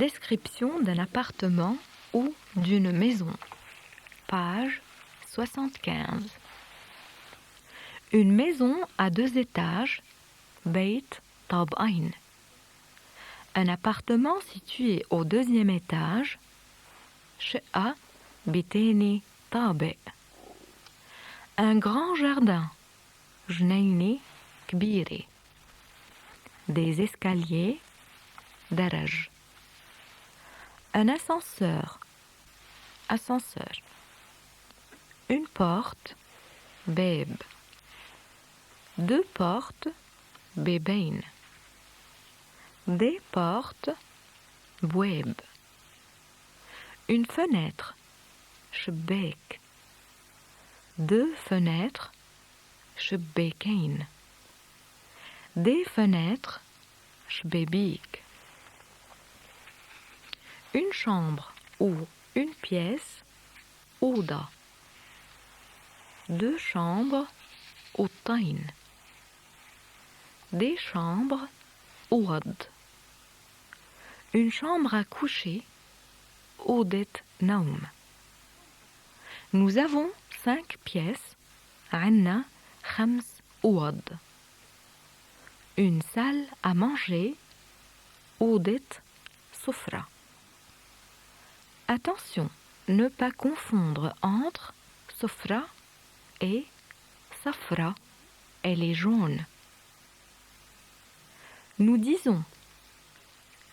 Description d'un appartement ou d'une maison. Page 75. Une maison à 2 étages, Beit Tab'ain. Un appartement situé au 2e étage, Sha'a Biteni Tabi'. Un grand jardin, Jnaini Kbiri. Des escaliers, Daraj. Un ascenseur, ascenseur. Une porte, Beb. 2 portes, Bebain. Des portes, Boueb. Une fenêtre, Shbek. 2 fenêtres, Shbekain. Des fenêtres, Shbebik. Une chambre ou une pièce, Ouda. 2 chambres, Outain. Des chambres, Ouad. Une chambre à coucher, Oudet Naum. Nous avons 5 pièces, Anna Khams Ouad. Une salle à manger, Oudet Soufra. Attention, ne pas confondre entre Soufra et Safra, elle est jaune. Nous disons,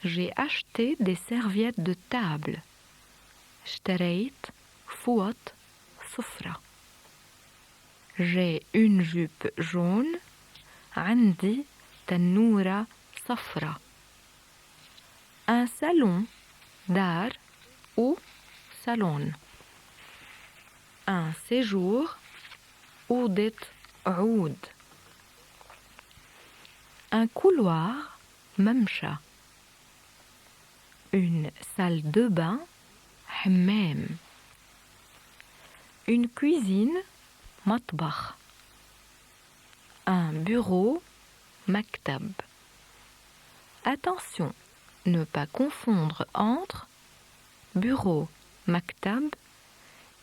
j'ai acheté des serviettes de table. Shtareit Fouat Soufra. J'ai une jupe jaune. Andi Tannoura Safra. Un salon, Dar ou salon. Un séjour, Oudet Oud. Un couloir, Mamcha. Une salle de bain, Hammam. Une cuisine, Matbakh. Un bureau, Maktab. Attention, ne pas confondre entre bureau, Maktab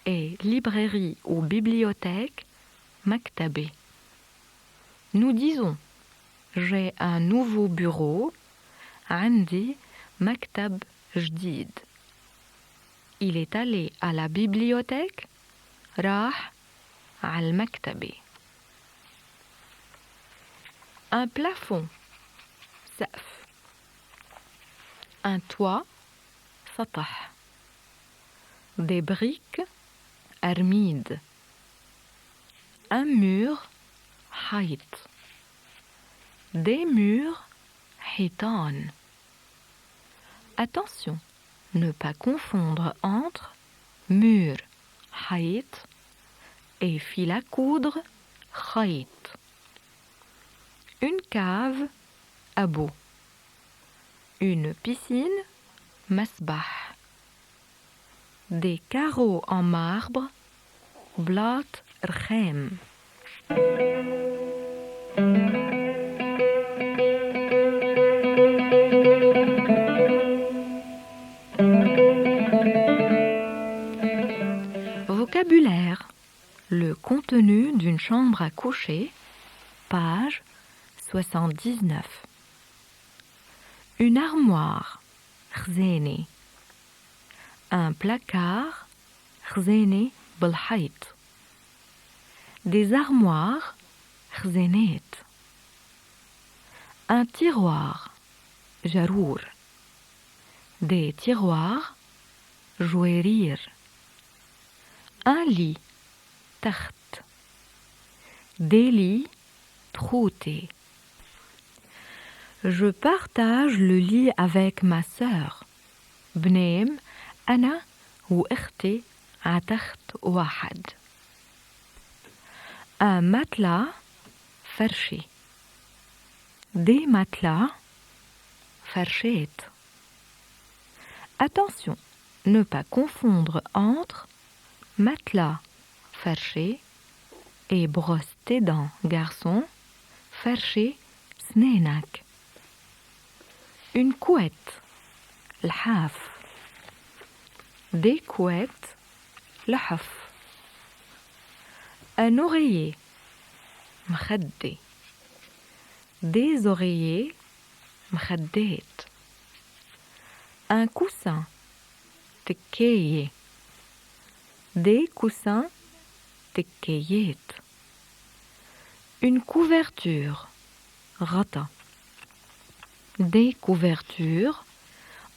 et librairie ou bibliothèque, Maktabé. Nous disons, j'ai un nouveau bureau, Andi Maktab Jdid. Il est allé à la bibliothèque, Rah al-Maktabé. Un plafond, Saf. Un toit, Satah. Des briques, Armid. Un mur, Hayt. Des murs, Hitan. Attention, ne pas confondre entre mur, Hayt et fil à coudre, Khayt. Une cave, Abou. Une piscine, Masbah. Des carreaux en marbre, Blat Rkhem. Vocabulaire. Le contenu d'une chambre à coucher, page 79. Une armoire, Khzéné. Un placard, Khzéné Belhait. Des armoires, Khzénét. Un tiroir, Jarour. Des tiroirs, Jouérir. Un lit, Takht. Des lits, Trouté. Je partage le lit avec ma sœur. بنام أنا وأختي على تخت واحد. Un matelas, فرشي. Des matelas, فرشات. Attention, ne pas confondre entre matelas, فرشي et brosse tes dents, garçon, فرشي سنانك. Une couette, الحاف. des couettes لحف. un oreiller مخدة. des oreillers مخدات. un coussin تكاية. des coussins تكايات. une couverture غطا. des couvertures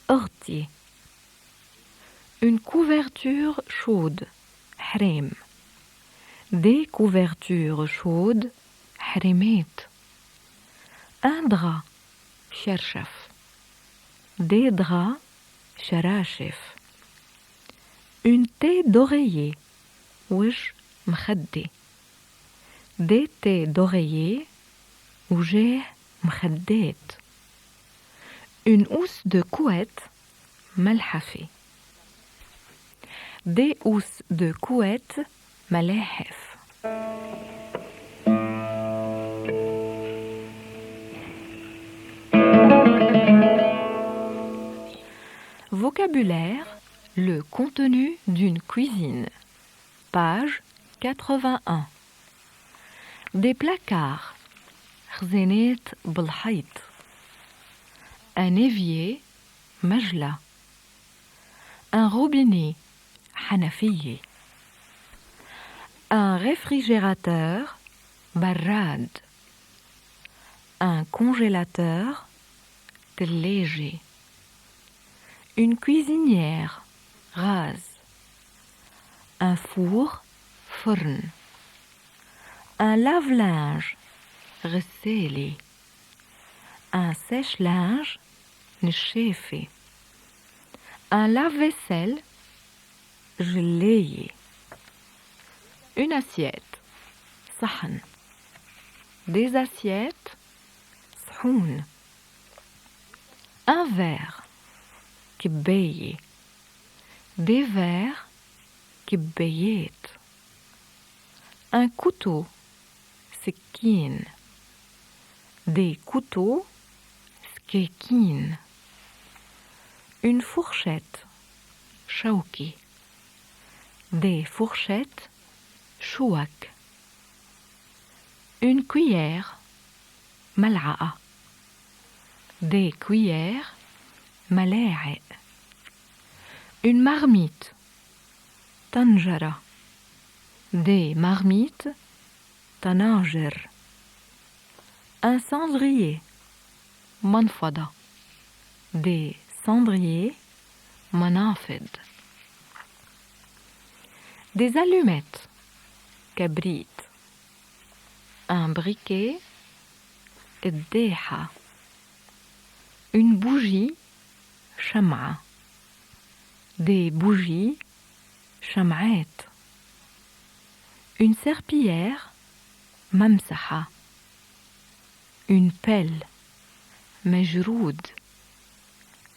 أغطية. une couverture chaude حرام. des couvertures chaudes حرامات. un drap شرشف. des draps شراشف. une tête d'oreiller وجه مخدة. des têtes d'oreiller وجه مخدات. une housse de couette ملحفة. des housses de couette ملاحف. Vocabulaire, le contenu d'une cuisine. Page 81. Des placards. خزانات بالحيط. un évier مجلة. un robinet حنفية. un réfrigérateur براد. un congélateur ثلاجة. une cuisinière غاز. un four فرن. un lave-linge غسالة. un sèche-linge نشافة. un lave-vaisselle جلاية. une assiette صحن. des assiettes صحون. un verre كباية. des verres كبايات. un couteau سكين. des couteaux سكاكين. une fourchette شوكي. des fourchettes شوك. une cuillère ملعقة. des cuillères ملاعق. une marmite طنجرة. des marmites طناجر. un cendrier منفضة. des cendriers منافض. des allumettes كبريت. un briquet قداحة. une bougie شمعة. des bougies شمعات. une serpillière ممسحة. une pelle مجرود.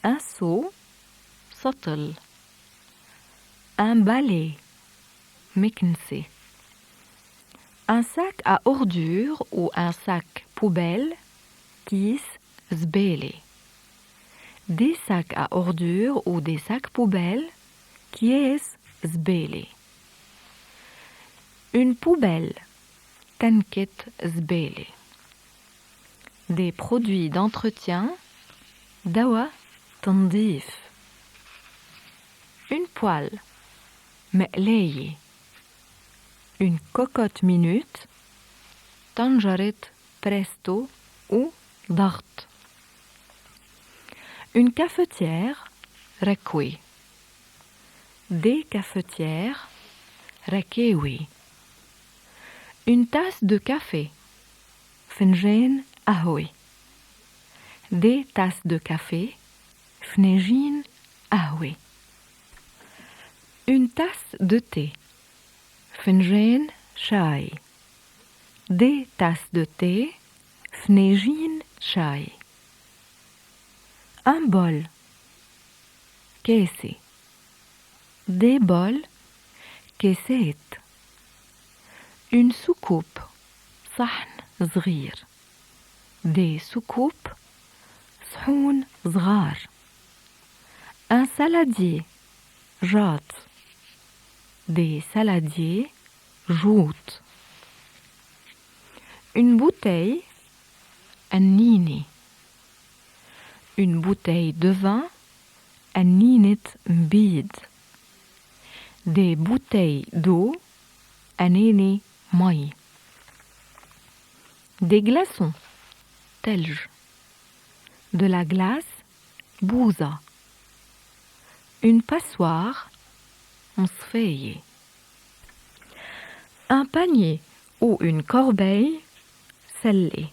un seau سطل. un balai مكنسة. un sac à ordures ou un sac poubelle كيس زبالة. des sacs à ordures ou des sacs poubelles كيس زبالة. une poubelle تنكة زبالة. des produits d'entretien دواء تنظيف. une poêle مقلاية. une cocotte minute طنجرة presto ou ضغط. une cafetière ركوي. des cafetières ركاوي. une tasse de café فنجان قهوة. des tasses de café فناجين قهوة. une tasse de thé فنجان شاي. des tasses de thé فناجين شاي. un bol كاسة. des bols كاسات. une soucoupe صحن صغير. des soucoupes صحون صغار. Un saladier, جات. Des saladiers, جوت. Une bouteille, النيني. Une bouteille de vin, النينة مبيد. Des bouteilles d'eau, أنيني مي. Des glaçons, تلج. De la glace, بوزة. Une passoire, مصفاية. Un panier ou une corbeille, سلة.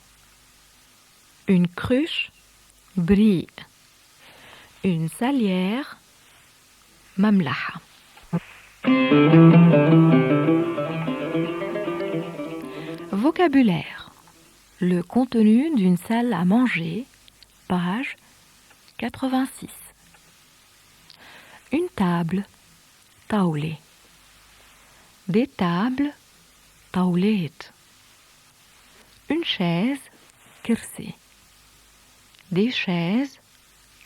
Une cruche, بريق. Une salière, مملحة. Vocabulaire. Le contenu d'une salle à manger, page 86. Une table, طاولة. Des tables, طاولات. Une chaise, كرسي. Des chaises,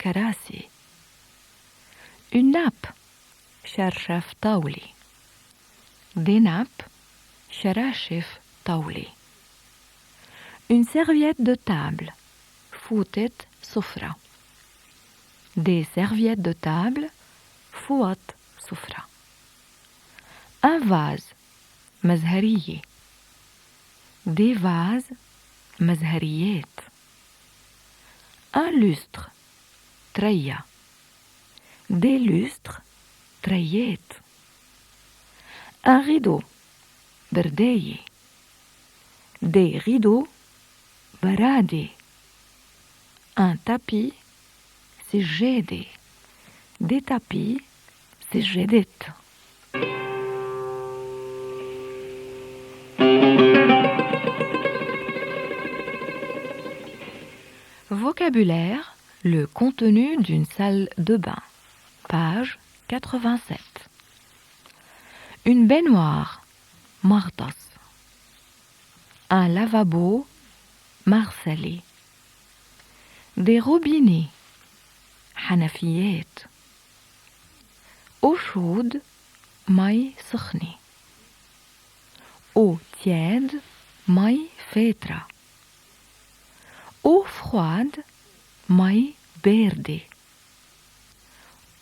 كراسي. Une nappe, شرشف طاولة. Des nappes, شراشف طاولة. Une serviette de table, فوطة سفرة. Des serviettes de table, فوط سفرة. Un vase, مزهرية. Des vases, مزهريات. Un lustre, تريا. Des lustres, تريات. Un rideau, برداية. Des rideaux, برادة. Un tapis, سجادة. Des tapis, سجادات. Vocabulaire, le contenu d'une salle de bain. Page 87. Une baignoire, مغطس. Un lavabo, مغسلة. Des robinets, حنفيات. Eau chaude, مي سخنة. Eau tiède, مي فاترة. Eau froide, مي باردة.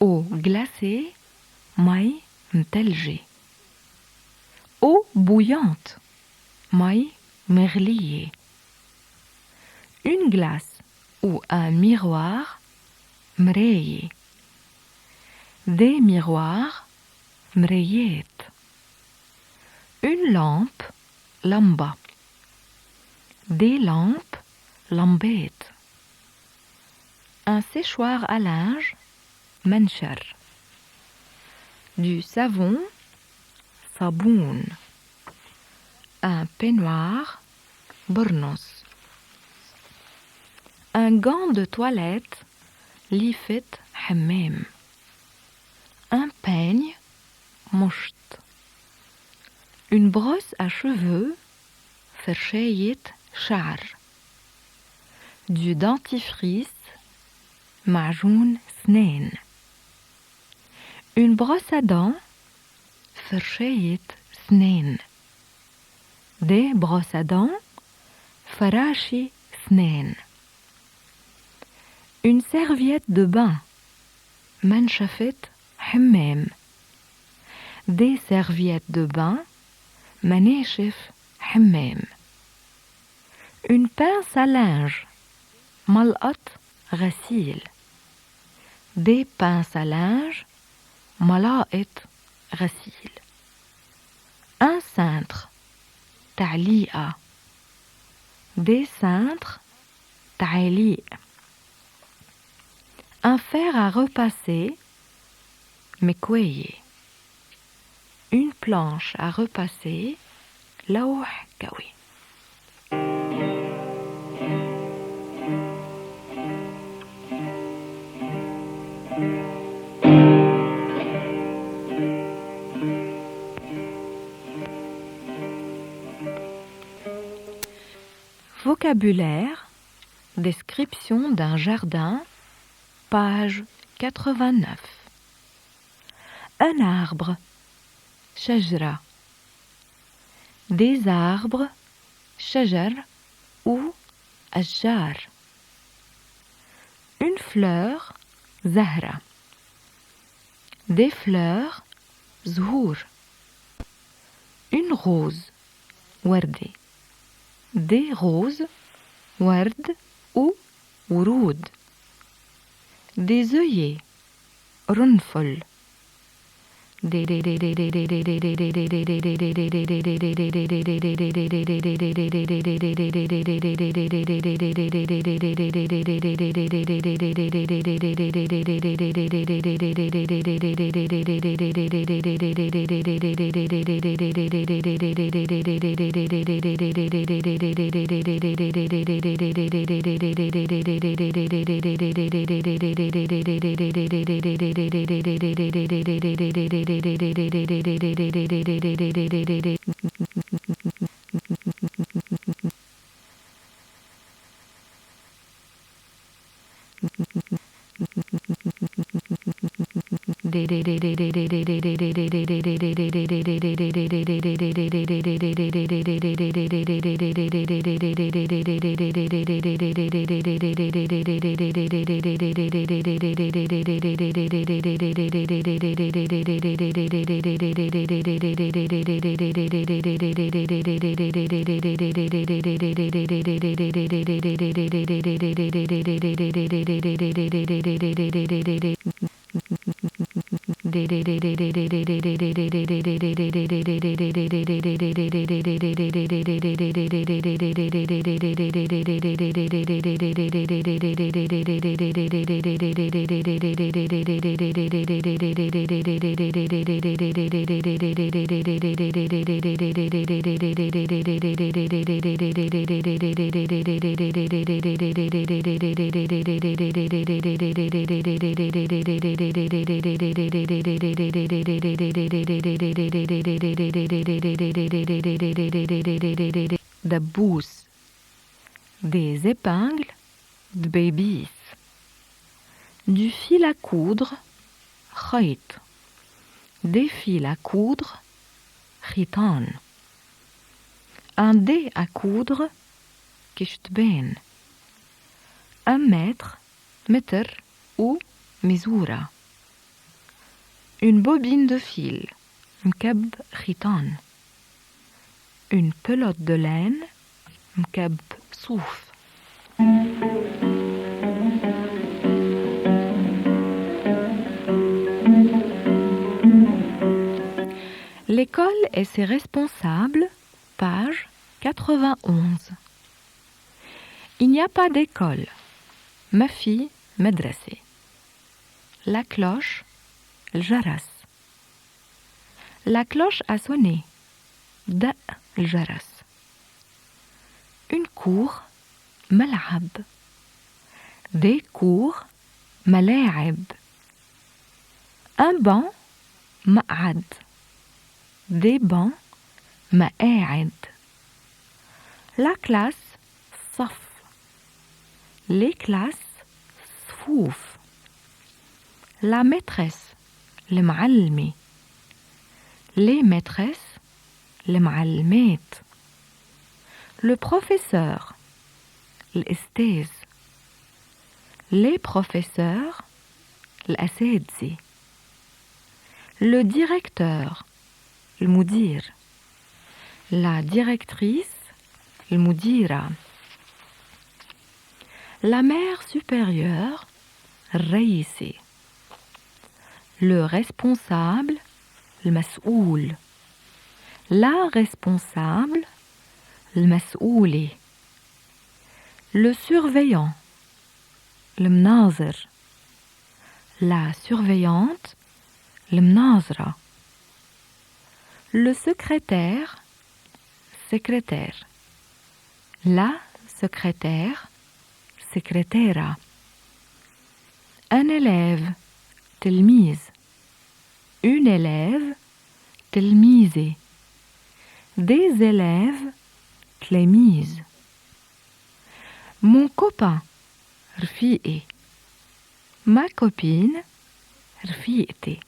Eau glacée, مي متلجة. Eau bouillante, مي مغلية. Une glace ou un miroir, مراية. Des miroirs, مرايات. Une lampe, لمبة. Des lampes, لمبات. Un séchoir à linge, منشر. Du savon, صابون. Un peignoir, برنس. Un gant de toilette, ليفة حمام. Un peigne, مشط. Une brosse à cheveux, فرشاية شعر. Du dentifrice, معجون سنان. Une brosse à dents, فرشاية سنان. Des brosses à dents, فراشي سنان. Une serviette de bain, منشفة حمام. Des serviettes de bain, مناشف حمام. Une pince à linge, ملقط غسيل. Des pinces à linge, ملاقط غسيل. Un cintre, تعليقة. Des cintres, تعليق. Un fer à repasser, مكواية. Une planche à repasser, لوح كوي. Vocabulaire, description d'un jardin, page 89. Un arbre, شجرة. Des arbres, شجر ou أشجار. Une fleur, زهرة. Des fleurs, زهور. Une rose, وردة. Des roses, ورد ou ورود. Des œillets, رنفل. دبوس. Des épingles, دبيبيس. Du fil à coudre, خيط. Des fils à coudre, خيطان. Un dé à coudre, كشتبان. Un mètre, متر ou مزورة. Une bobine de fil, مكب خيطان. Une pelote de laine, مكب صوف. L'école et ses responsables, page 91. Il n'y a pas d'école. Ma fille, مدرسة. La cloche, الجرس. La cloche a sonné. دق الجرس. Une cour, ملعب. Des cours, ملاعب. Un banc, مقعد. Des bancs, مقاعد. La classe, صف. Les classes, صفوف. La maîtresse, المعلمة. Les maîtresses, المعلمات. Le professeur, الأستاذ. Les professeurs, الأساتذة. Le directeur, المدير. La directrice, المديرة. La mère supérieure, الرئيسة. Le responsable, المسؤول. La responsable, المسؤولة. Le surveillant, المناظر. La surveillante, المناظرة. Le secrétaire, secrétaire. La secrétaire, secrétaire. Un élève, تلميذ. Une élève, تلميذة. Des élèves, تلاميذ. Mon copain, رفيقي. Ma copine, رفيقتي.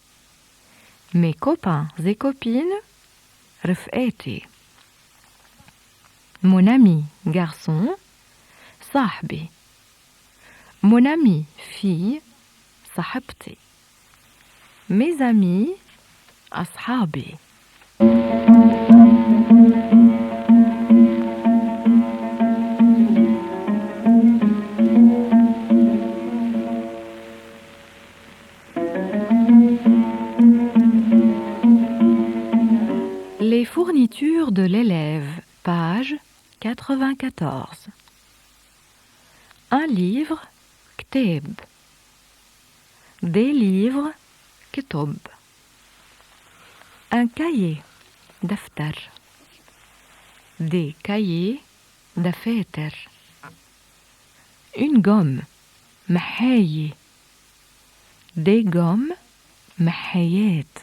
Mes copains et copines, رفقاتي. Mon ami garçon, صاحبي. Mon amie fille, صاحبتي. Mes amis, أصحابي. Les fournitures de l'élève, page 94. Un livre, كتاب. Des livres, كتب. Un cahier, دفتر. Des cahiers, دفاتر. Une gomme, محايي. Des gommes, محايات.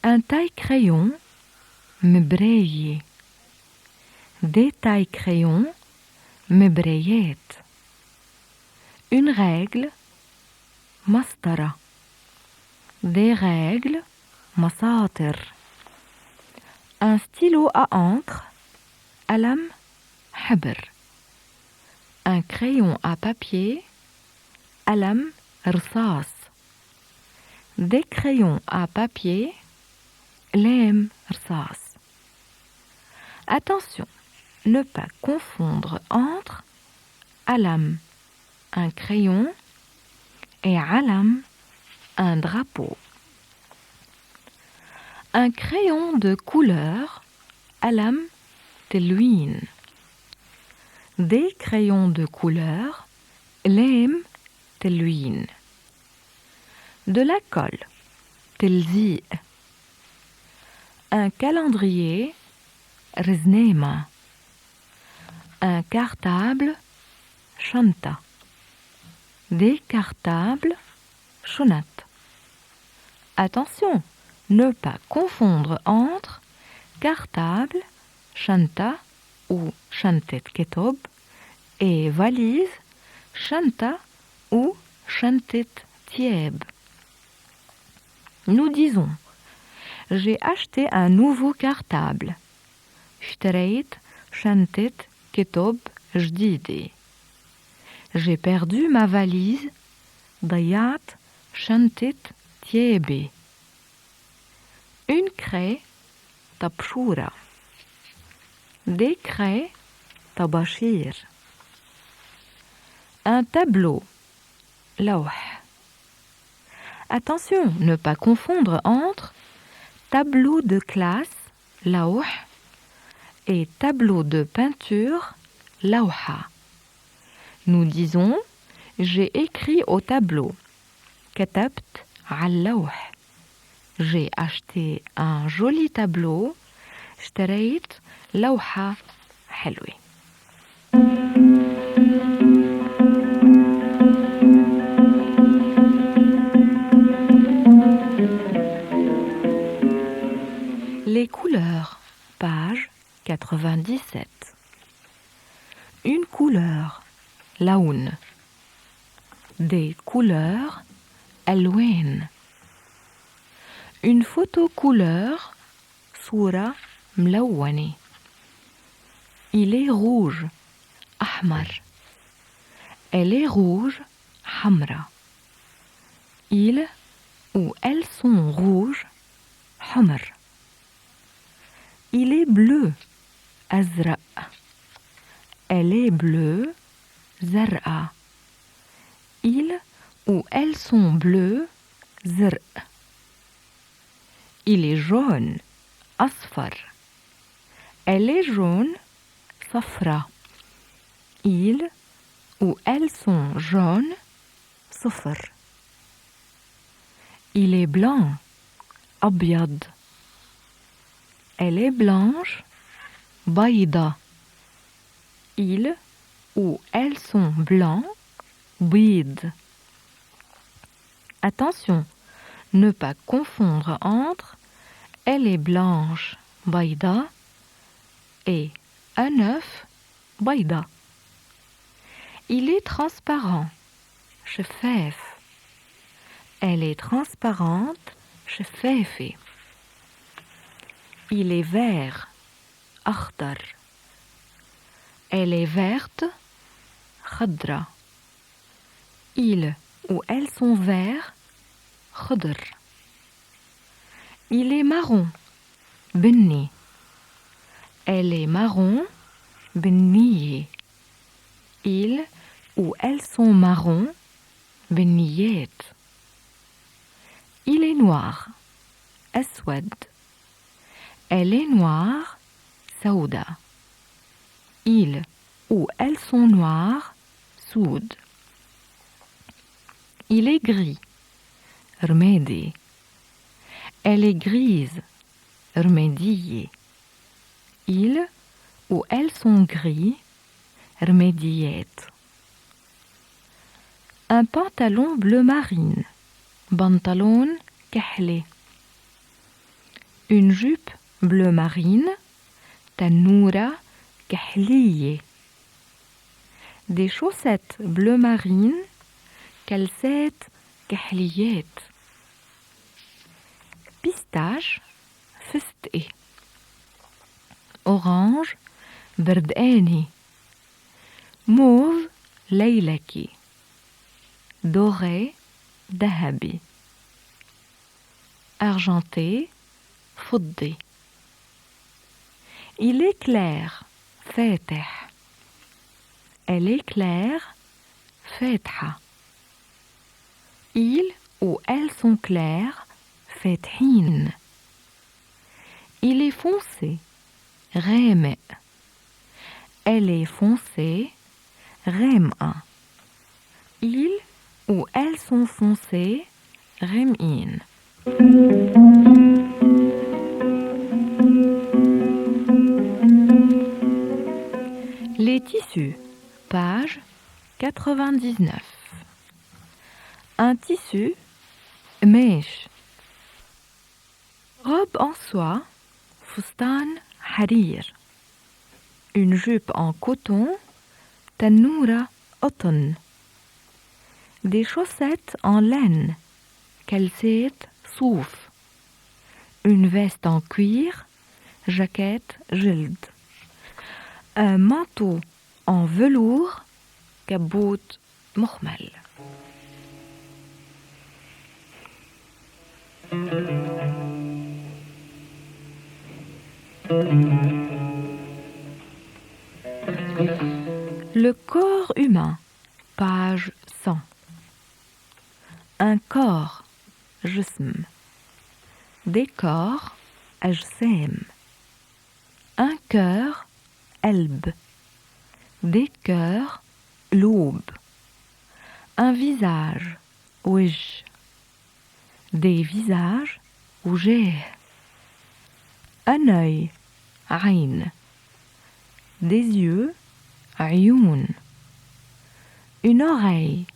Un taille-crayon, مبرايي. Des taille-crayons, مبرايات. Une règle, مسطرة. Des règles, مساطر. Un stylo à encre, قلم حبر. Un crayon à papier, قلم رصاص. Des crayons à papier, لام رصاص. Attention, ne pas confondre entre قلم, un crayon, et علم, un drapeau. Un crayon de couleur, قلم تلوين. Des crayons de couleur, لام تلوين. De la colle, تلزيق. Un calendrier, رزنامة. Un cartable, شنطة. Des cartables, شنط. Attention, ne pas confondre entre cartable, شنطة ou شنطة كتب et valise, شنطة ou شنطة ثياب. Nous disons: j'ai acheté un nouveau cartable. اشتريت شنطة كتب جديدة. J'ai perdu ma valise. ضيعت شنطة ثيابي. Une craie, طبشورة. Des craies, طباشير. Un tableau, لوح. Attention, ne pas confondre entre tableau de classe, لوح, et tableau de peinture, لوحة. Nous disons: j'ai écrit au tableau. كتبت على اللوح. J'ai acheté un joli tableau. اشتريت لوحة حلوة. Les couleurs, page 97. Une couleur, لون. Des couleurs, ألوان. Une photo couleur, صورة ملونة. Il est rouge, أحمر. Elle est rouge, حمرا. Ils ou elles sont rouges, حمر. Il est bleu, أزرق. Elle est bleue, زرقاء. Ils ou elles sont bleus, زرق. Il est jaune, أصفر. Elle est jaune, صفرا. Ils ou elles sont jaunes, صفر. Il est blanc, أبيض. Elle est blanche, بيضة. Ils ou elles sont blancs, بيض. Attention, ne pas confondre entre elle est blanche, بيضة, et un œuf, بيضة. Il est transparent, شفاف. Elle est transparente, شفافة. Il est vert, أخضر. Elle est verte, خضرة. Ils ou elles sont verts, خضر. Il est marron, بني. Elle est marron, بنية. Ils ou elles sont marrons, بنيات. Il est noir, أسود. Elle est noire, سودة. Ils ou elles sont noirs, سود. Il est gris, رمادي. Elle est grise, رمادية. Ils ou elles sont gris, رماديات. Un pantalon bleu marine, بنطلون كحلي. Une jupe bleu marine, تنورة كحلية. Des chaussettes bleu marine, كلسات كحليات. Pistache, فستقي. Orange, بردقاني. Mauve, ليلكي. Doré, ذهبي. Argenté, فضي. Il est clair, فاتح. Elle est claire, فاتحة. Ils ou elles sont clairs, فاتحين. Il est foncé, غامق. Elle est foncée, غامقة. Ils ou elles sont foncés, غامقين. Les tissus, page 99. Un tissu, ماش. Robe en soie, فستان حرير. Une jupe en coton, تنورة قطن. Des chaussettes en laine, كلسات صوف. Une veste en cuir, jaquette جلد. Un manteau en velours, كبوت مخمل. Le corps humain, page 100. Un corps, جسم. Des corps, أجسام. Un cœur, قلب. Des cœurs, قلوب. Un visage, وجه. Des visages, وجاه. Un œil, عين. Des yeux, عيون. Une oreille,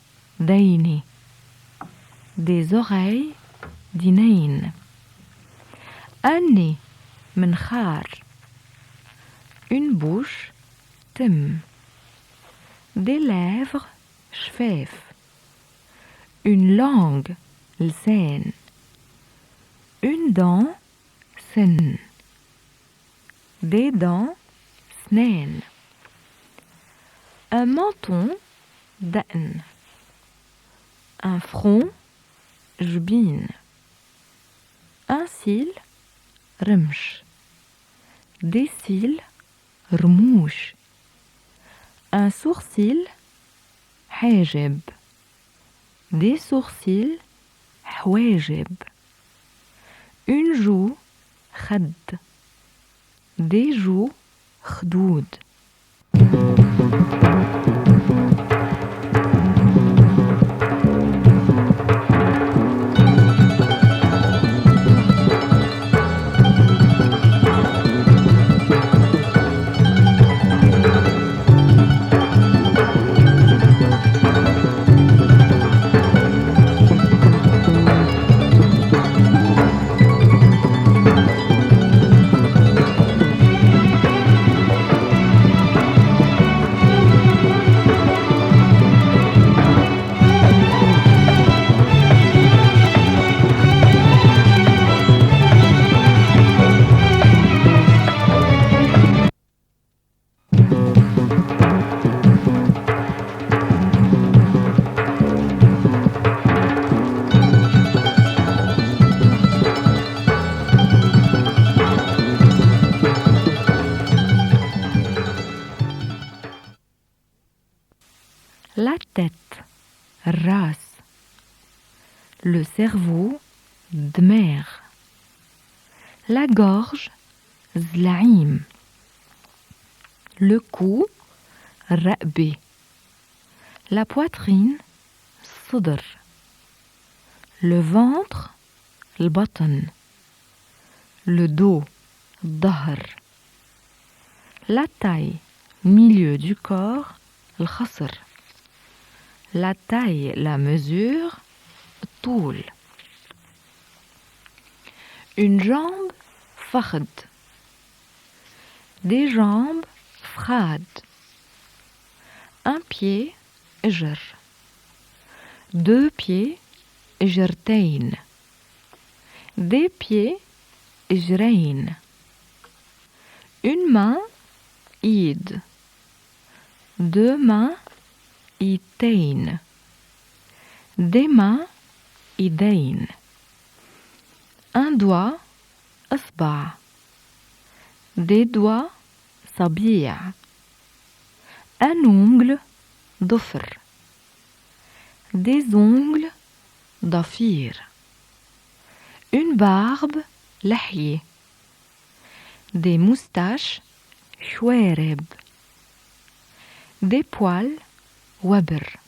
ديني. Des oreilles, دينين. Un nez, منخار. Une bouche, تم. Des lèvres, شفاف. Une langue, لسان. Une dent, سن. Des dents, سنان. Un menton, دقن. Un front, جبين. Un cil, رمش. Des cils, رموش. Un sourcil, حاجب. Des sourcils, حواجب. Une joue, خد. Des joues, خدود. الراس. Le cerveau, دماغ. La gorge, زلعيم. Le cou, الرقبة. La poitrine, الصدر. Le ventre, البطن. Le dos, الظهر. La taille, milieu du corps, الخصر. La taille, la mesure, الطول. Une jambe, فخذ. Des jambes, فخاد. Un pied, إجر. Deux pieds, إجرتين. Des pieds, إجرين. Une main, إيد. Deux mains, إيدين. Des mains, إيدين. Un doigt, إصبع. Des doigts, صبيع. Un ongle, ضفر. Des ongles, ضفير. Une barbe, لحية. Des moustaches, شوارب. Des poils, وبر.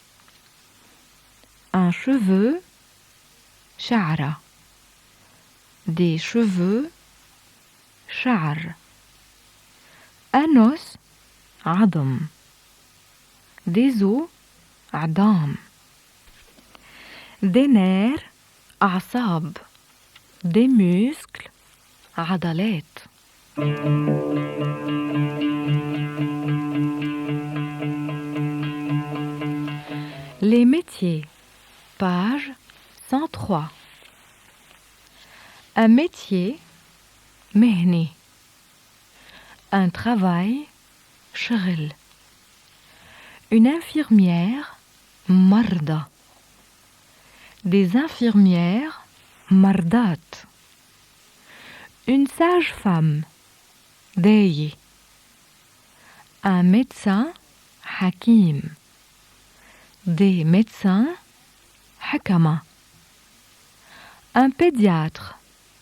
Un cheveu, شعرة. Des cheveux, شعر. Un os, عظم. Des os, عظام. Des nerfs, أعصاب. Des muscles, عضلات. Les métiers, page 103. Un métier, مهنة. Un travail, شغل. Une infirmière, مرضى. Des infirmières, مرضات. Une sage-femme, داية. Un médecin, حكيم. Des médecins, حكمة. Un pédiatre,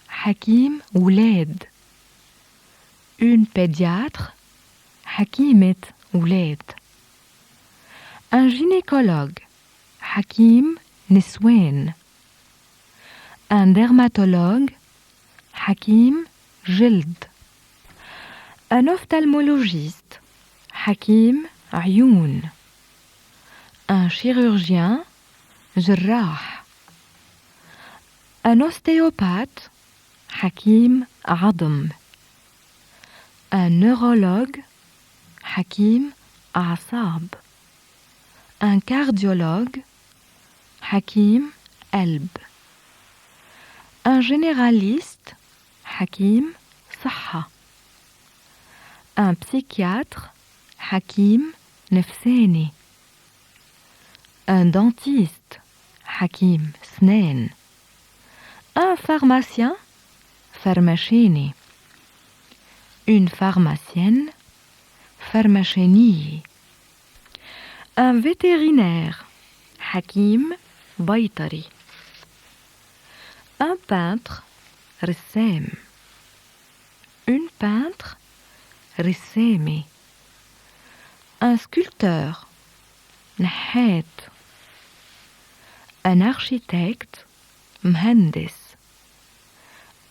حكيم ولاد. Une pédiatre, حكيمة ولاد. Un gynécologue, حكيم نسوان. Un dermatologue, حكيم جلد. Un ophtalmologiste, حكيم عيون. Un chirurgien, جراح. Un ostéopathe, حكيم عظم. Un neurologue, حكيم أعصاب. Un cardiologue, حكيم قلب. Un généraliste, حكيم صحة. Un psychiatre, حكيم نفساني. Un dentiste, حكيم سنان. Un pharmacien, pharmacيني. Une pharmacienne, pharmacينية. Un vétérinaire, حكيم بيطري. Un peintre, رسام. Une peintre, رسامة. Un sculpteur, نحات. Un architecte, مهندس.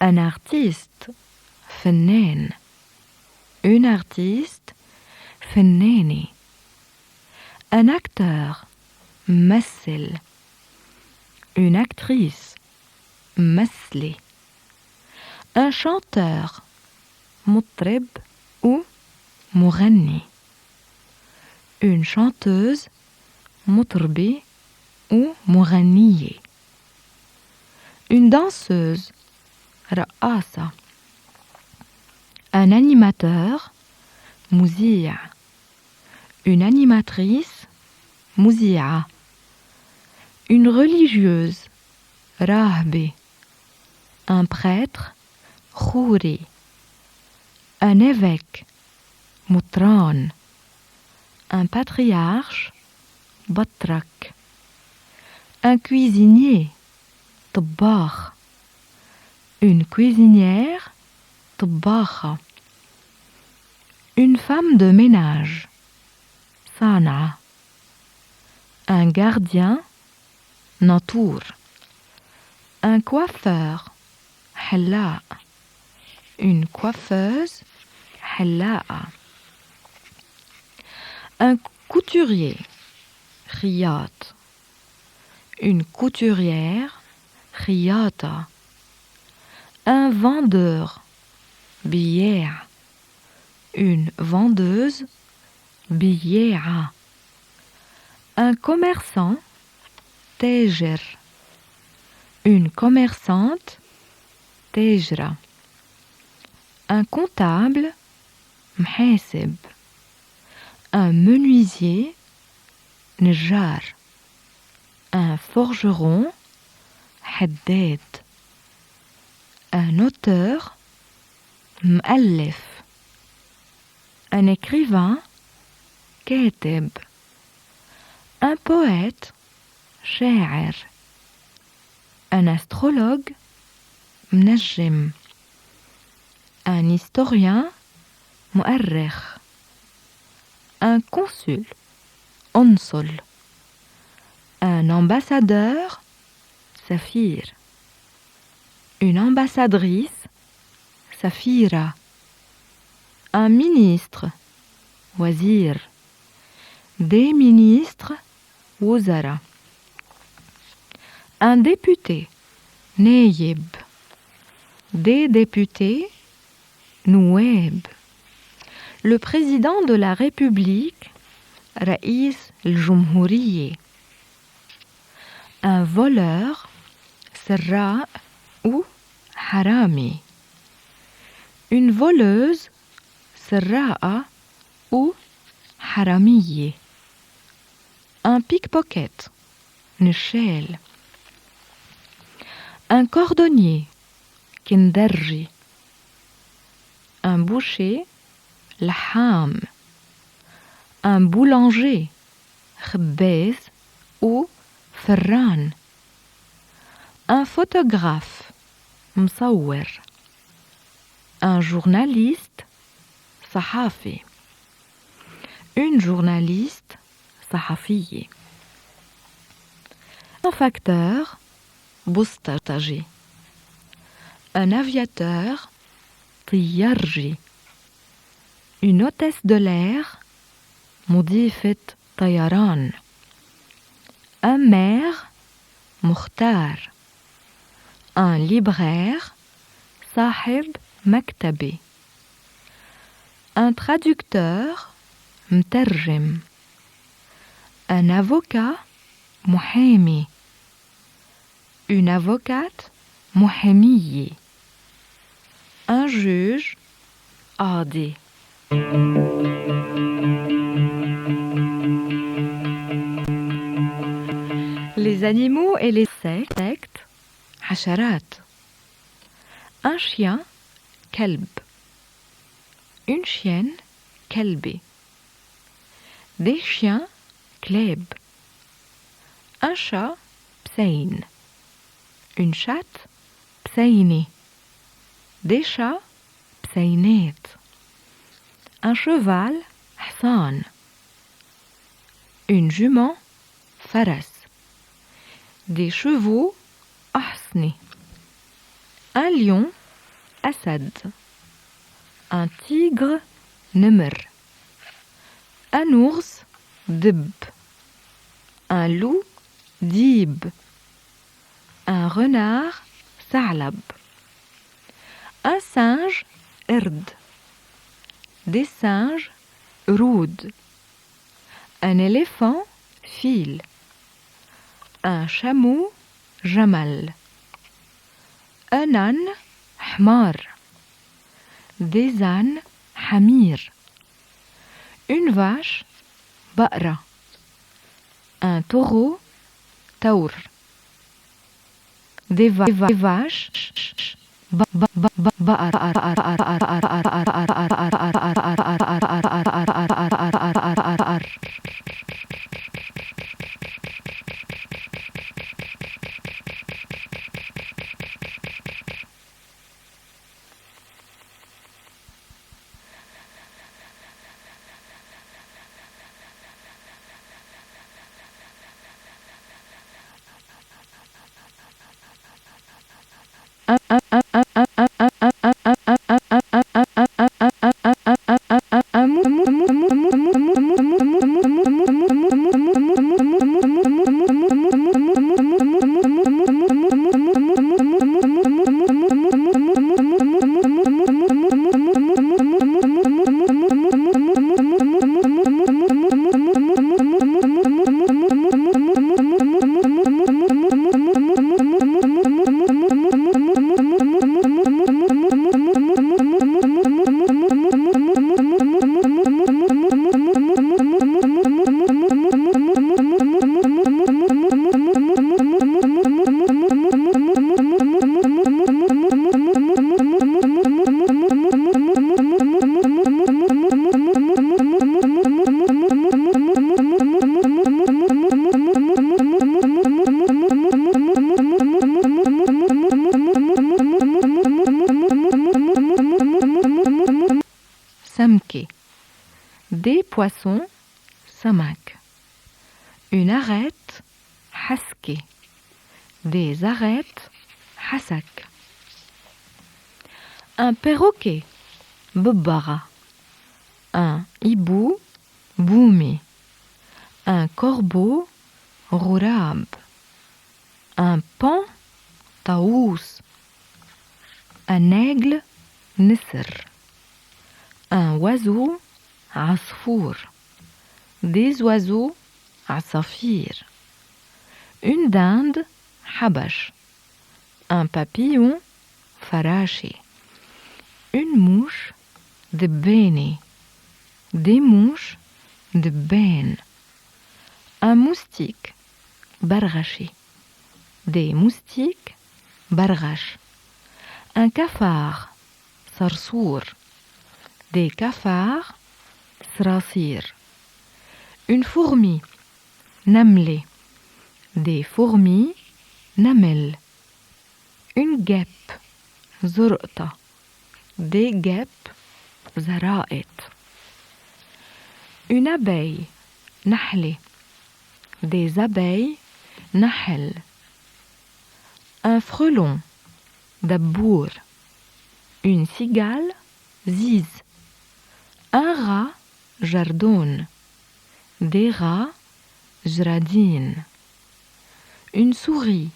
Un artiste, فنان. Une artiste, فنانة. Un acteur, ممثل. Une actrice, ممثلة. Un chanteur, مطرب ou مغني. Une chanteuse, مطربة ou مغنية. Une danseuse, رقاصة. Un animateur, مذيع. Une animatrice, مذيعة. Une religieuse, راهبة. Un prêtre, خوري. Un évêque, مطران. Un patriarche, بطرك. Un cuisinier, طباخ. Une cuisinière, طباخة. Une femme de ménage, صانعة. Un gardien, ناطور. Un coiffeur, حلاق. Une coiffeuse, حلاقة. Un couturier, خياط. Une couturière, خياطة. Un vendeur, بياع. Une vendeuse, بياعة. Un commerçant, تاجر. Une commerçante, تاجرة. Un comptable, محاسب. Un menuisier, نجار. Un forgeron, حداد. Un auteur, مؤلف. Un écrivain, كاتب. Un poète, شاعر. Un astrologue, منجم. Un historien, مؤرخ. Un consul, قنصل. Un ambassadeur, سفير. Une ambassadrice, سفيرة. Un ministre, وزير. Des ministres, وزراء. Un député, نايب. Des députés, نواب. Le président de la République, رئيس الجمهورية. Un voleur, سراق ou حرامي. Une voleuse, سراقة ou حرامية. Un pickpocket, نشال. Un cordonnier, كندرجي. Un boucher, لحام. Un boulanger, خباز ou فران. Un photographe, مصور. Un journaliste, صحافي. Une journaliste, صحفية. Un facteur, بوسطجي. Un aviateur, طيارجي. Une hôtesse de l'air, مضيفة طيران. Un maire, مختار. Un libraire, صاحب مكتبة. Un traducteur, مترجم. Un avocat, محامي. Une avocate, محامية. Un juge, قاضي. Les animaux et les insectes, حشرات. Un chien, كلب. Une chienne, كلبة. Des chiens, كلاب. Un chat, بسين. Une chatte, بسينة. Des chats, بسينات. Un cheval, حصان. Une jument, فرس. Des chevaux, أحصنة. Un lion, أسد. Un tigre, نمر. Un ours, دب. Un loup, ديب. Un renard, ثعلب. Un singe, قرد. Des singes, قرود. Un éléphant, fil. Un chameau, جمل. Un âne, حمار. Des ânes, حمير. Une vache, بقرة. Un taureau, تور. Des vaches, بقرة. Samke. Des poissons, samak. Une arête, haske. Des arêtes, hasak. Un perroquet, bubara. Un hibou, boumi. Un corbeau, rourab. Un paon, taous. Un aigle, nisr. Un oiseau, asfour. Des oiseaux, asafir. Une dinde, habash. Un papillon, faraché. Une mouche, debene. Des mouches, debben. Un moustique, bargaché. Des moustiques, bargash. Un cafard, sarsour. Des cafards, srasir. Une fourmi, namlé. Des fourmis, namel. Une guêpe, zurta. Des guêpes, zaraet. Une abeille, nahlé. Des abeilles, nahel. Un frelon, dabbour. Une cigale, ziz. Un rat, jardon. Des rats, jradine. Une souris,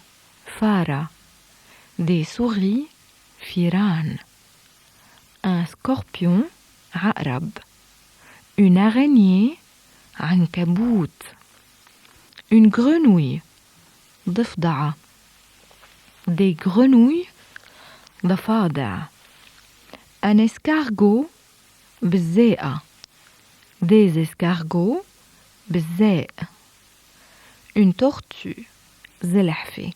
fara. Des souris, firan. Un scorpion, aqrab. Une araignée, ankabout. Une grenouille, ضفدعة. Des grenouilles, ضفادع. Un escargot, بزاقة. Des escargots, بزاق. Une tortue, زلحفة.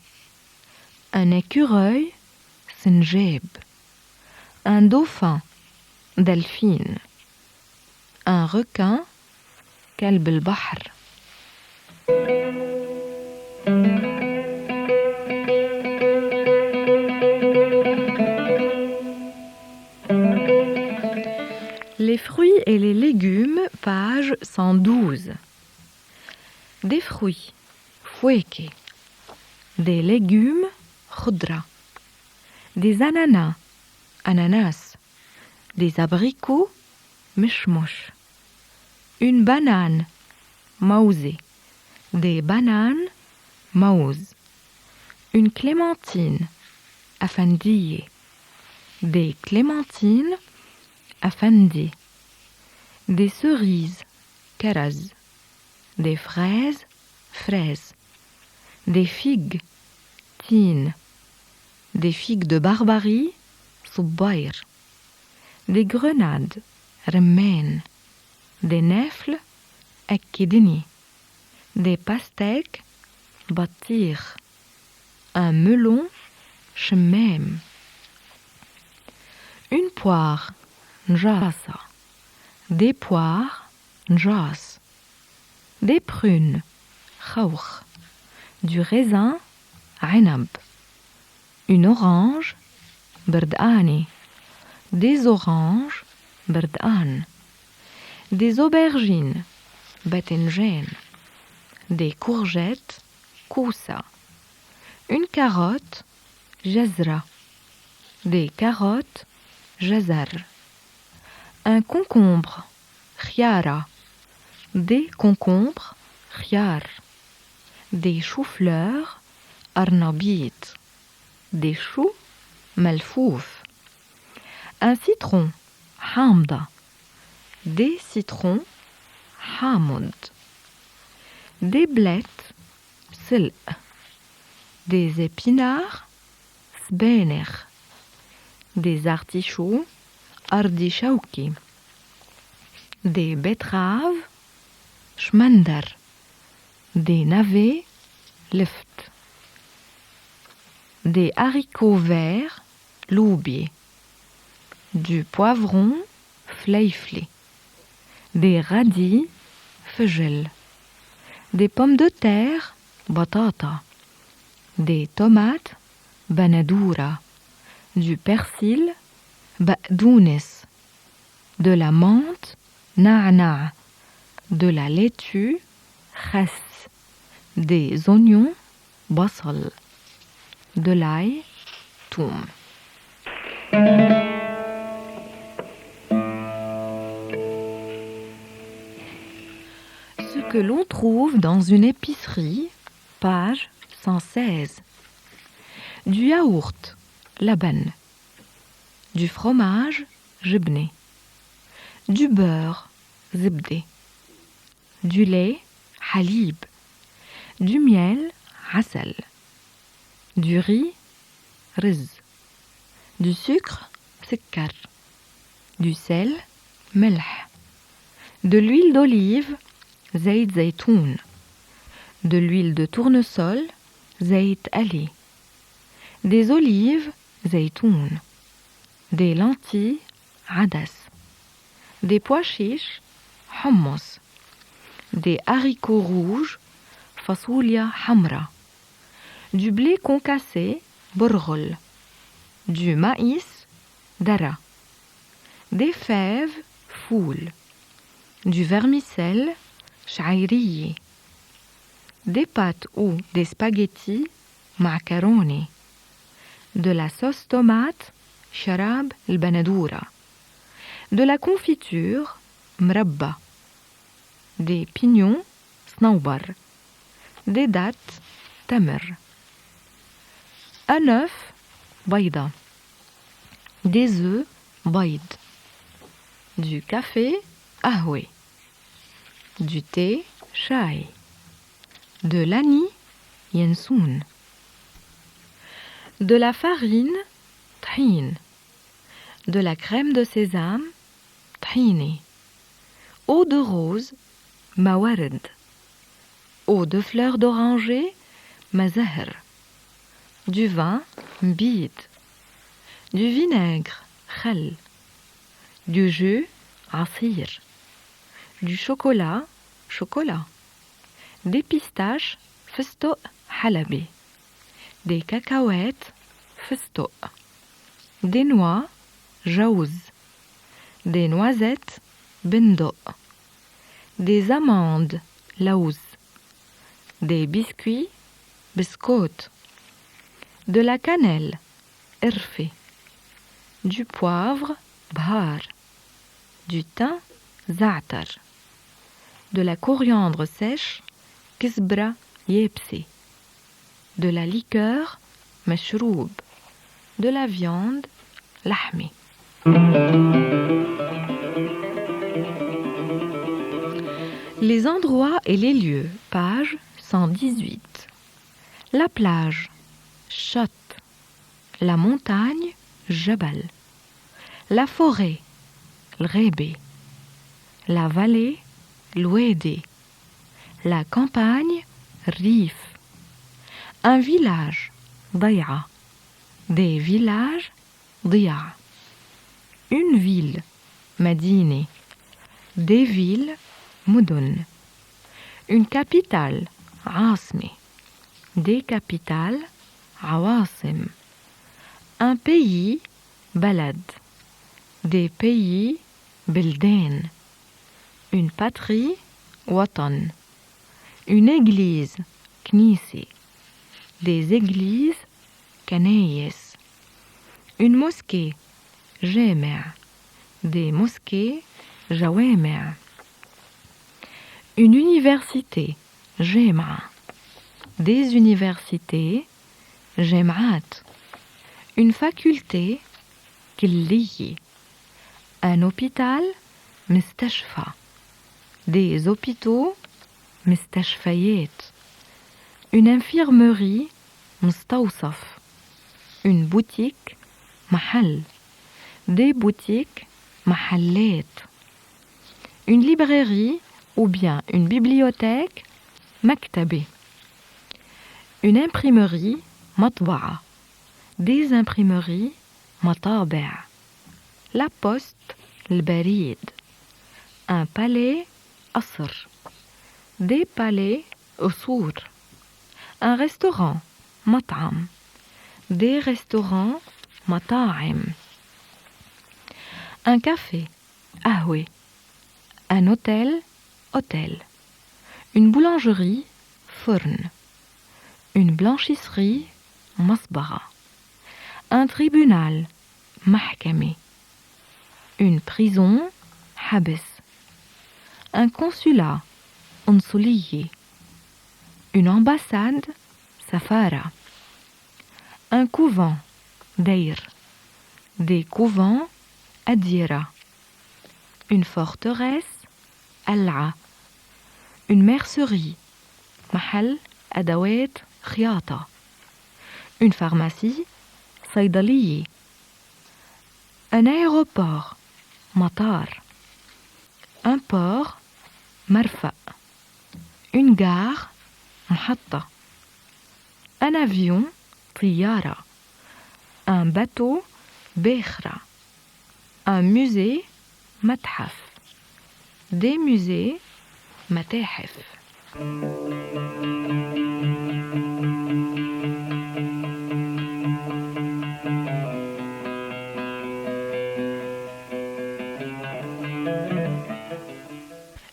Un écureuil, سنجاب. Un dauphin, delphine. Un requin, كلب البحر. Les fruits et les légumes, page 112. Des fruits, foueke. Des légumes, khudra. Des ananas, ananas. Des abricots, mishmosh. Une banane, maouzé. Des bananes, maouz. Une clémentine, afandiyé. Des clémentines, afandi. Des cerises, karaz. Des fraises, fraises. Des figues, tine. Des figues de Barbarie, subbair. Des grenades, remmen. Des nèfles, akidini. Des pastèques, bâtir. Un melon, shmem. Une poire, njasa. Des poires, njas. Des prunes, khawr. Du raisin, ainab. Une orange, berdani. Des oranges, berdan. Des aubergines, batinjen. Des courgettes, kousa. Une carotte, jazra. des carottes, jazar. Un concombre, khiara. Des concombres, khiyar. Des choux-fleurs, arnabit. Des choux, malfouf. Un citron, hamda. Des citrons, hamoud. Des blettes, sil. Des épinards, sbener. Des artichauts, ardishauki. Des betteraves, shmandar. Des navets, lift. Des haricots verts, loubi. Du poivron, fleifli. Des radis, fegel. Des pommes de terre, batata. Des tomates, banadoura. Du persil, baqdounes. De la menthe, na'na'. De la laitue, khas. Des oignons, basal. De l'ail, toum. Ce que l'on trouve dans une épicerie, page 116. Du yaourt, laban. Du fromage, jibné. Du beurre, zibdé. Du lait, halib. Du miel, asal. Du riz, riz. Du sucre, sikkar. Du sel, melh. De l'huile d'olive, zayt zaytoun. De l'huile de tournesol, zayt ali. Des olives, zaytoun. Des lentilles, adas. Des pois chiches, hummus. Des haricots rouges, fasoulia hamra. Du blé concassé, borgol. Du maïs, dara. Des fèves, foule. Du vermicelle, sha'iriyi. Des pâtes ou des spaghettis, macaroni. De la sauce tomate, sharab al-banadoura. De la confiture, mrabba. Des pignons, snaubar. Des dattes, tamr. Un œuf, baïda. Des œufs, baïd. Du café, ahoué. Du thé, chai. De l'anis, yensoun. De la farine, tahin. De la crème de sésame, tahini. Eau de rose, mawarid. Eau de fleurs d'oranger, mazahr. Du vin, mbid. Du vinaigre, khal. Du jus, asir. Du chocolat, chocolat. Des pistaches, festo halabi. Des cacahuètes, festo. Des noix, jaouz. Des noisettes, bendo. Des amandes, laouz. Des biscuits, biscottes. De la cannelle, irfi. Du poivre, bhar. Du thym, za'tar. De la coriandre sèche, kisbra yepsi. De la liqueur, mashroub. De la viande, lahmi. Les endroits et les lieux, page 118. La plage, chat. La montagne, jabal. La forêt, l'ghébé. La vallée, l'ouédé. La campagne, rif. Un village, daya. Des villages, diya. Une ville, madine. Des villes, mudun. Une capitale, asmi. Des capitales, awasim. Un pays, balad. Des pays, belden. Une patrie, watan. Une église, knisi. Des églises, kanayes. Une mosquée, جامع. Des mosquées, جوامع. Une université, جامعة. Des universités, جامعات. Une faculté, كلية. Un hôpital, مستشفى. Des hôpitaux, مستشفيات. Une infirmerie, مستوصف. Une boutique, محل. Des boutiques, محلات. Une librairie ou bien une bibliothèque, مكتبة. Une imprimerie, مطبعة. Des imprimeries, مطابع. La poste, البريد. Un palais, قصر. Des palais, قصور. Un restaurant, مطعم. Des restaurants, مطاعم. Un café, قهوة. Un hôtel, hôtel. Une boulangerie, فرن. Une blanchisserie, مصبغة. Un tribunal, محكمة. Une prison, حبس. Un consulat, قنصلية. Une ambassade, سفارة. Un couvent, دير. Des couvents, أديرة. Une forteresse, قلعة. Une mercerie, محل أدوات خياطة. Une pharmacie, صيدلية. Un aéroport, مطار. Un port, مرفأ. Une gare, محطة. Un avion, طيارة. Un bateau, باخرة. Un musée, متحف. Des musées, متاحف.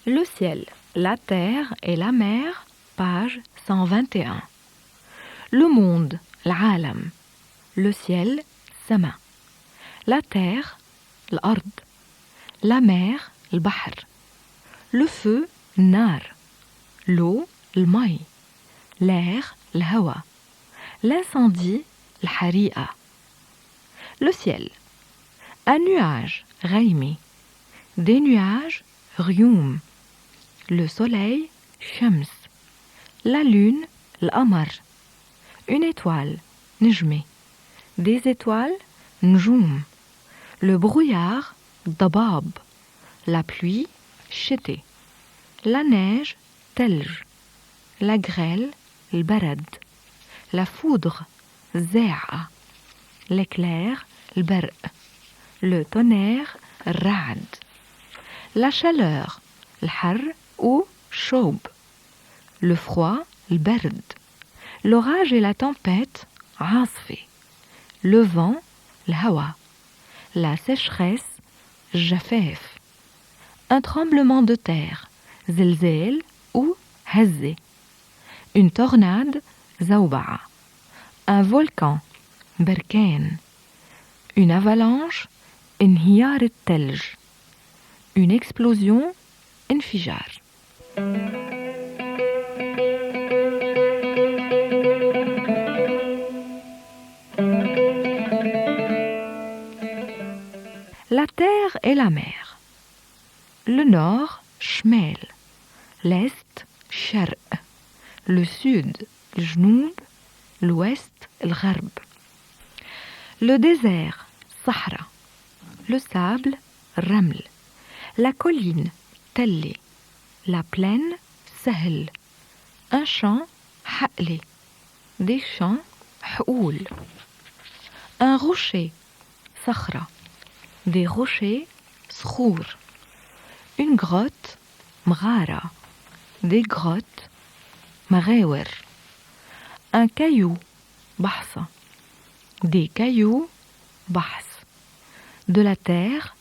Le ciel, la terre et la mer, page 121. Le monde, العالم. Le ciel, السماء. La terre, الأرض. La mer, البحر. Le feu, النار. L'eau, المي. L'air, الهواء. L'incendie, الحريقة. Le ciel. Un nuage, غيمي. Des nuages, غيوم. Le soleil, شمس. La lune, القمر. Une étoile, نجمة. Des étoiles, نجوم. Le brouillard, ضباب. La pluie, شتي. La neige, ثلج. La grêle, البرد. La foudre, الزاعقة. L'éclair, البرق. Le tonnerre, الرعد. La chaleur, الحر ou شوب. Le froid, البرد. L'orage et la tempête, عاصفة. Le vent, الهواء. La sécheresse, الجفاف. Un tremblement de terre, زلزال ou هزة. Une tornade, زوبعة. Un volcan, بركان. Une avalanche, انهيار الثلج. Une explosion, انفجار. La terre et la mer. Le nord, شمال. L'est, شرق. Le sud, الجنوب. L'ouest, الغرب. Le désert, صحراء. Le sable, الرمل. La colline, تلة. La plaine, سهل. Un champ, حقل. Des champs, حقول. Un rocher, صخرة. Des rochers, صخور. Une grotte, مغارة. Des grottes, مغاور. Un caillou, بحصة. Des cailloux, بحص. De la terre,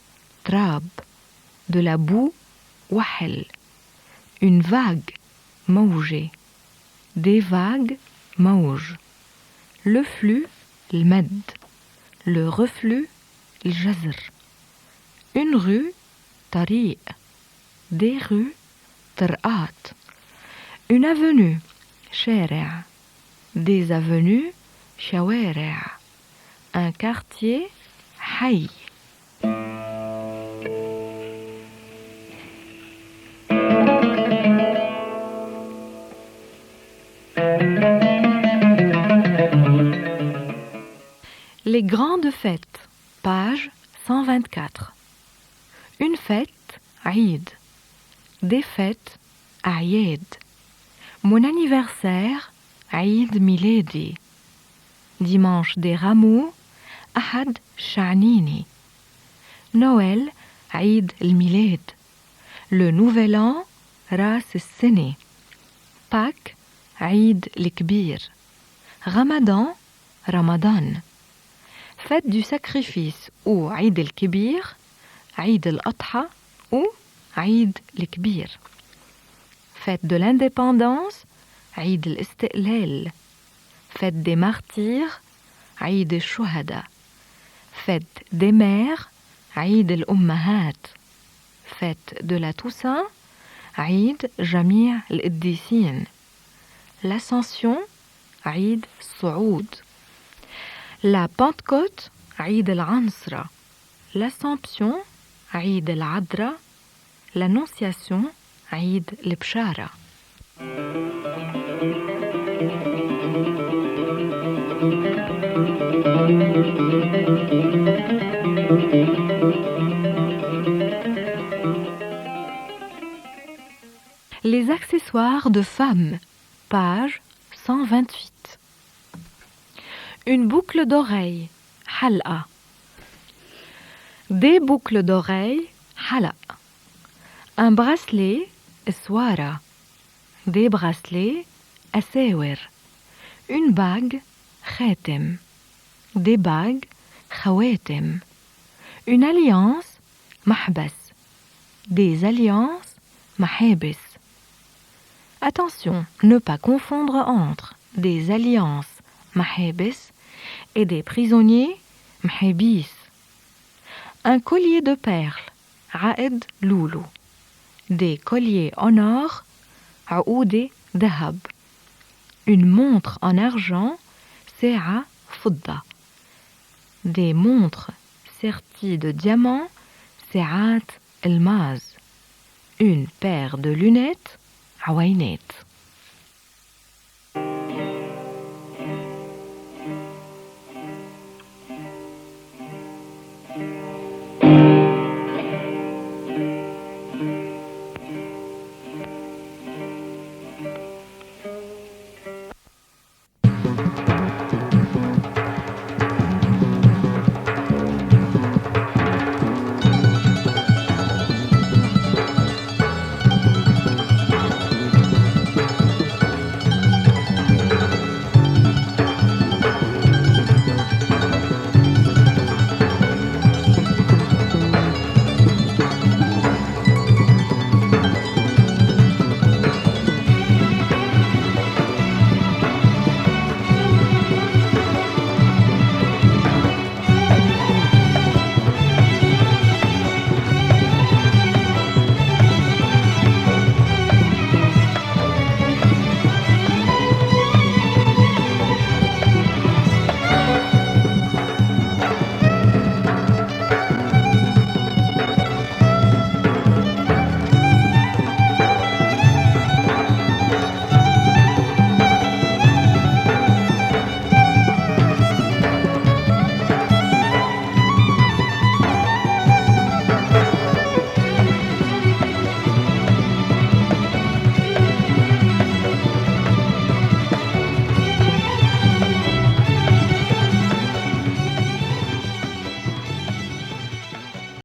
تراب. De la boue, وحل. Une vague, موجة. Des vagues, موج. Le flux, المد. le reflux, الجزر. Une rue, طريق. Des rues, طرقات. Une avenue, شارع. Des avenues, شوارع. Un quartier, حي. Les grandes fêtes, page 124. Une fête, عيد. Des fêtes, أعياد. Mon anniversaire, عيد ميلادي. Dimanche des rameaux, أحد شعنيني. Noël, عيد الميلاد. Le nouvel an, راس السنة. Pâques, عيد الكبير. Ramadan, Ramadan. Fête du sacrifice ou عيد الكبير, عيد الأضحى ou عيد الكبير. Fête de l'indépendance, عيد الاستقلال. Fête des martyrs, عيد الشهداء. Fête des mères, عيد الأمهات. Fête de la Toussaint, عيد جميع القديسين. L'Ascension, عيد الصعود. La Pentecôte, عيد العنصرة. L'Assomption, عيد العذراء. L'Annonciation, عيد البشارة. Les accessoires de femmes, page 128. Une boucle d'oreille, حلقة. Des boucles d'oreilles, حلق. Un bracelet, إسوارة. Des bracelets, أساور. Une bague, خاتم. Des bagues, خواتم. Une alliance, محبس. Des alliances, محابس. Attention, ne pas confondre entre des alliances, محابس, et des prisonniers, محابيس. Un collier de perles, عقد لولو. Des colliers en or, عقود ذهب. Une montre en argent, ساعة فضة. Des montres serties de diamants, ساعات الماس. Une paire de lunettes, عوينات.